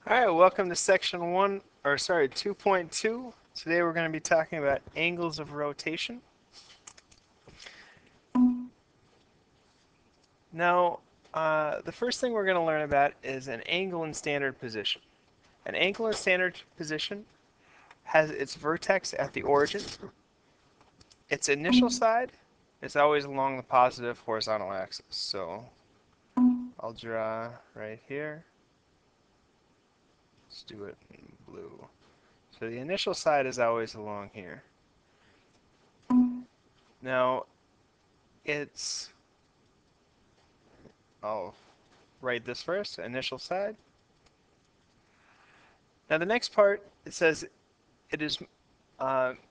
Alright, welcome to section 2.2. Today we're going to be talking about angles of rotation. Now, the first thing we're going to learn about is an angle in standard position. An angle in standard position has its vertex at the origin. Its initial side is always along the positive horizontal axis. So, I'll draw right here. Let's do it in blue. So the initial side is always along here. Now, I'll write this first, initial side. Now the next part, it says it is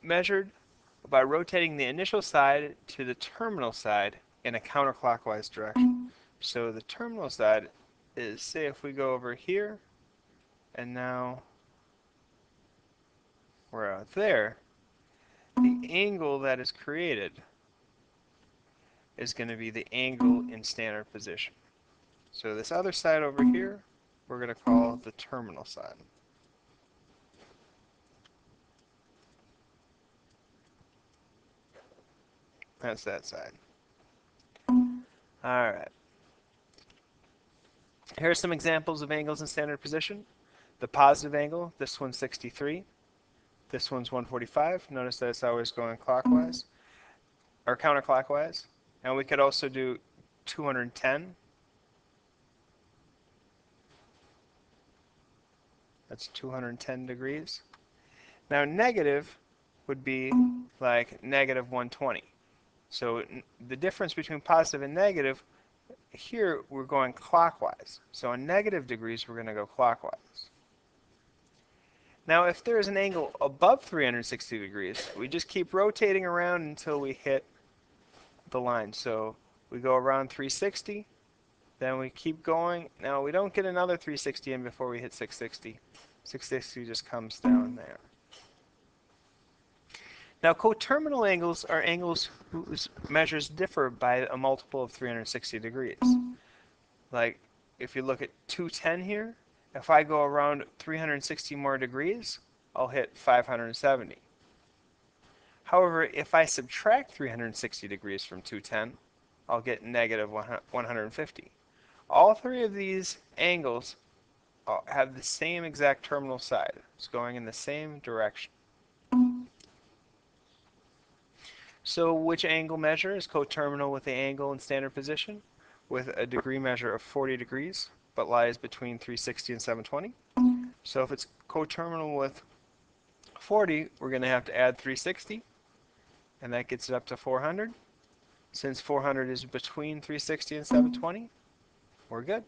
measured by rotating the initial side to the terminal side in a counterclockwise direction. So the terminal side is, say if we go over here, and now we're out there, the angle that is created is going to be the angle in standard position. So this other side over here, we're going to call the terminal side. That's that side. Alright. Here are some examples of angles in standard position. The positive angle, this one's 63. This one's 145. Notice that it's always going clockwise, or counterclockwise. And we could also do 210. That's 210 degrees. Now negative would be like negative 120. So the difference between positive and negative, here we're going clockwise. So in negative degrees, we're going to go clockwise. Now if there is an angle above 360 degrees, we just keep rotating around until we hit the line. So we go around 360, then we keep going. Now we don't get another 360 in before we hit 660. 660 just comes down there. Now coterminal angles are angles whose measures differ by a multiple of 360 degrees. Like if you look at 210 here, if I go around 360 more degrees, I'll hit 570. However, if I subtract 360 degrees from 210, I'll get negative 150. All three of these angles have the same exact terminal side. It's going in the same direction. So which angle measure is coterminal with the angle in standard position with a degree measure of 40 degrees but lies between 360 and 720? So if it's coterminal with 40, we're going to have to add 360, and that gets it up to 400. Since 400 is between 360 and 720, we're good.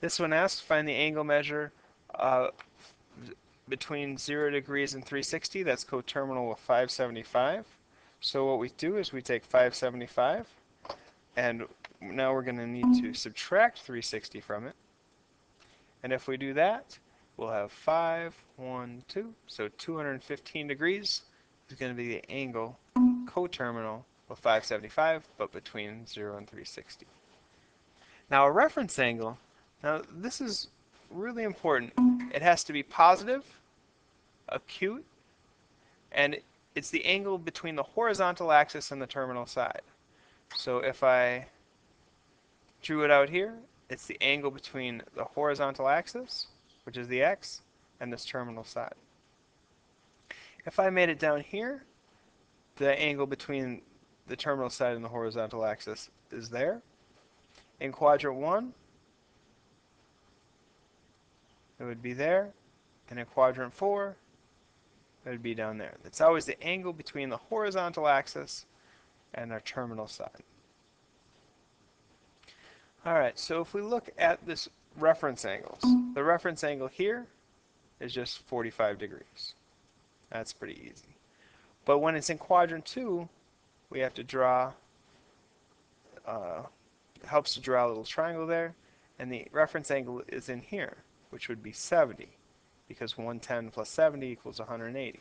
This one asks, find the angle measure between 0 degrees and 360. That's coterminal with 575. So what we do is we take 575, and now we're going to need to subtract 360 from it. And if we do that, we'll have 5, 1, 2. So 215 degrees is going to be the angle coterminal with 575, but between 0 and 360. Now a reference angle, now this is really important. It has to be positive, acute, and it's the angle between the horizontal axis and the terminal side. So if I drew it out here, it's the angle between the horizontal axis, which is the x, and this terminal side. If I made it down here, the angle between the terminal side and the horizontal axis is there. In quadrant 1, it would be there, and in quadrant 4, it would be down there. It's always the angle between the horizontal axis and our terminal side. Alright, so if we look at this reference angles, the reference angle here is just 45 degrees. That's pretty easy. But when it's in quadrant 2, we have to draw, it helps to draw a little triangle there, and the reference angle is in here, which would be 70, because 110 plus 70 equals 180.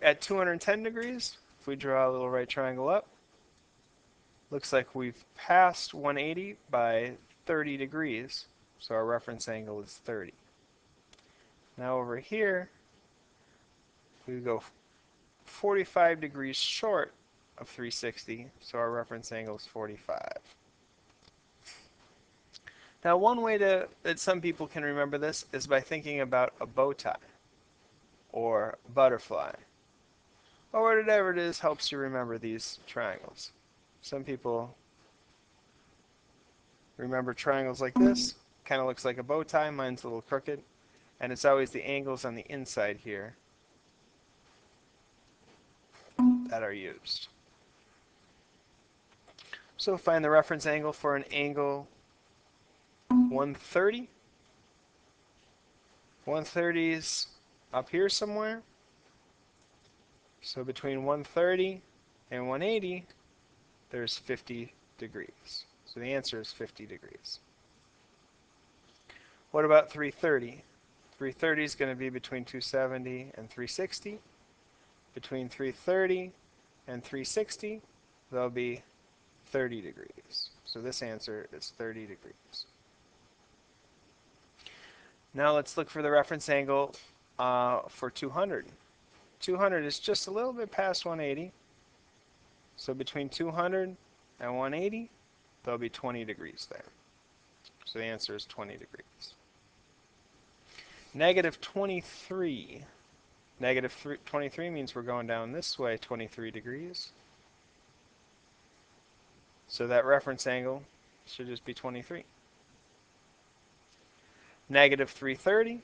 At 210 degrees, if we draw a little right triangle up, Looks like we've passed 180 by 30 degrees, so our reference angle is 30. Now over here, we go 45 degrees short of 360, so our reference angle is 45. Now one way that some people can remember this is by thinking about a bow tie or a butterfly or whatever it is helps you remember these triangles. Some people remember triangles like this, kind of looks like a bow tie, mine's a little crooked, and it's always the angles on the inside here that are used. So find the reference angle for an angle 130. 130 is up here somewhere. So between 130 and 180, there's 50 degrees. So the answer is 50 degrees. What about 330? 330 is going to be between 270 and 360. Between 330 and 360, there'll be 30 degrees. So this answer is 30 degrees. Now let's look for the reference angle for 200. 200 is just a little bit past 180. So between 200 and 180, there'll be 20 degrees there. So the answer is 20 degrees. Negative 23. Negative 23 means we're going down this way 23 degrees. So that reference angle should just be 23. Negative 330.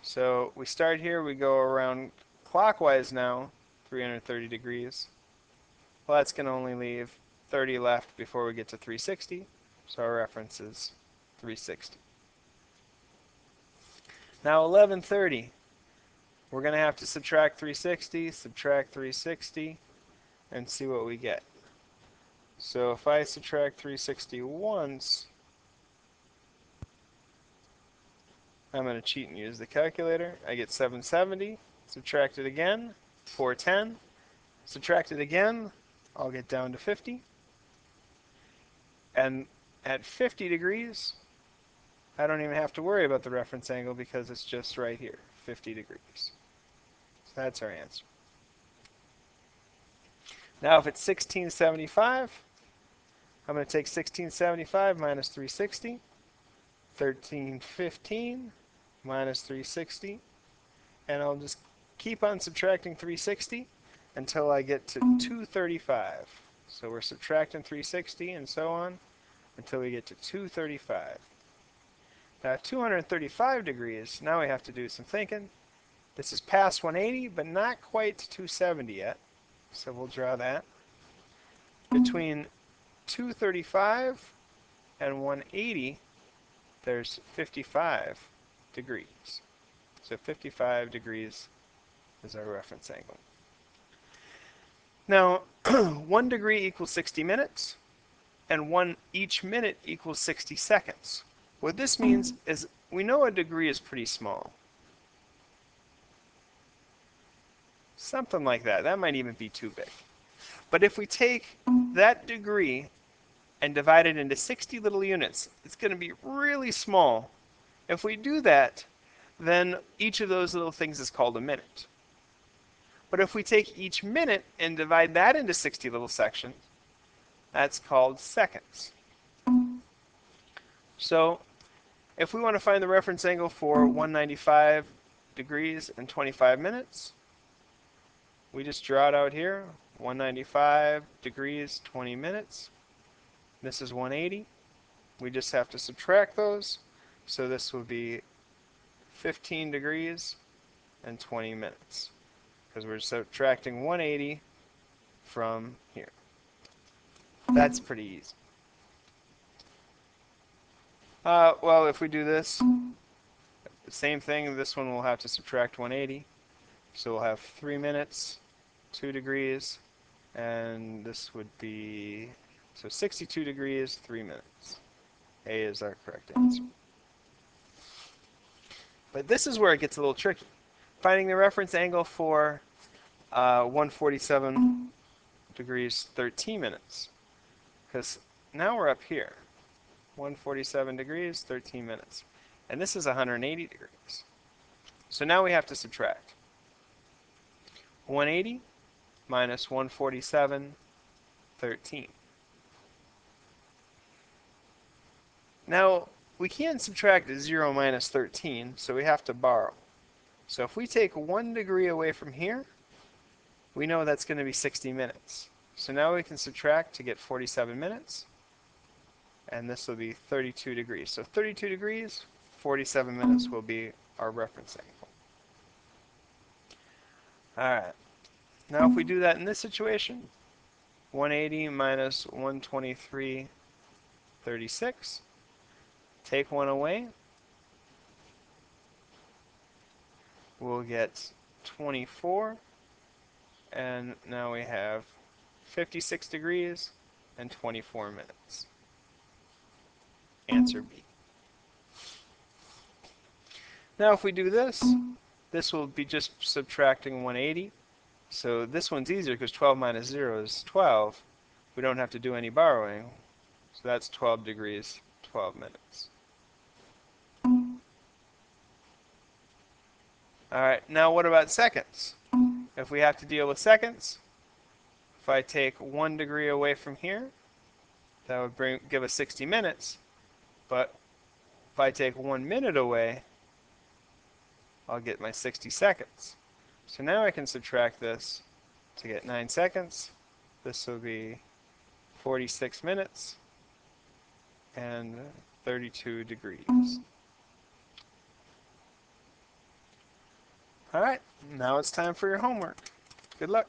So we start here, we go around clockwise now, 330 degrees. Well, that's going to only leave 30 left before we get to 360. So our reference is 360. Now 1130. We're going to have to subtract 360, subtract 360, and see what we get. So if I subtract 360 once, I'm going to cheat and use the calculator. I get 770. Subtract it again, 410. Subtract it again, I'll get down to 50. And at 50 degrees, I don't even have to worry about the reference angle because it's just right here, 50 degrees. So that's our answer. Now if it's 1675, I'm going to take 1675 minus 360, 1315 minus 360, and I'll just keep on subtracting 360 until I get to 235. So we're subtracting 360 and so on until we get to 235. Now at 235 degrees, now we have to do some thinking. This is past 180, but not quite to 270 yet. So we'll draw that. Between 235 and 180, there's 55 degrees. So 55 degrees is our reference angle. Now, 1 degree equals 60 minutes, and each minute equals 60 seconds. What this means is we know a degree is pretty small. Something like that. That might even be too big. But if we take that degree and divide it into 60 little units, it's going to be really small. If we do that, then each of those little things is called a minute. But if we take each minute and divide that into 60 little sections, that's called seconds. So if we want to find the reference angle for 195 degrees and 25 minutes, we just draw it out here, 195 degrees, 20 minutes. This is 180. We just have to subtract those. So this will be 15 degrees and 20 minutes. Because we're subtracting 180 from here. That's pretty easy. Well, if we do this, same thing, this one we'll have to subtract 180. So we'll have 3 minutes, 2 degrees, and this would be, so 62 degrees, 3 minutes. A is our correct answer. But this is where it gets a little tricky. Finding the reference angle for 147 degrees, 13 minutes. because now we're up here. 147 degrees, 13 minutes. And this is 180 degrees. So now we have to subtract. 180 minus 147, 13. Now, we can't subtract 0 minus 13, so we have to borrow. So if we take 1 degree away from here, we know that's going to be 60 minutes. So now we can subtract to get 47 minutes, and this will be 32 degrees. So 32 degrees, 47 minutes will be our reference angle. Alright, now if we do that in this situation, 180 minus 123, 36. Take 1 away, we'll get 24, and now we have 56 degrees and 24 minutes. Answer B. Now if we do this, this will be just subtracting 180. So this one's easier because 12 minus 0 is 12. We don't have to do any borrowing. So that's 12 degrees, 12 minutes. Alright, now what about seconds? If we have to deal with seconds, if I take 1 degree away from here, that would give us 60 minutes. But if I take 1 minute away, I'll get my 60 seconds. So now I can subtract this to get 9 seconds. This will be 46 minutes and 32 degrees. Alright, now it's time for your homework. Good luck.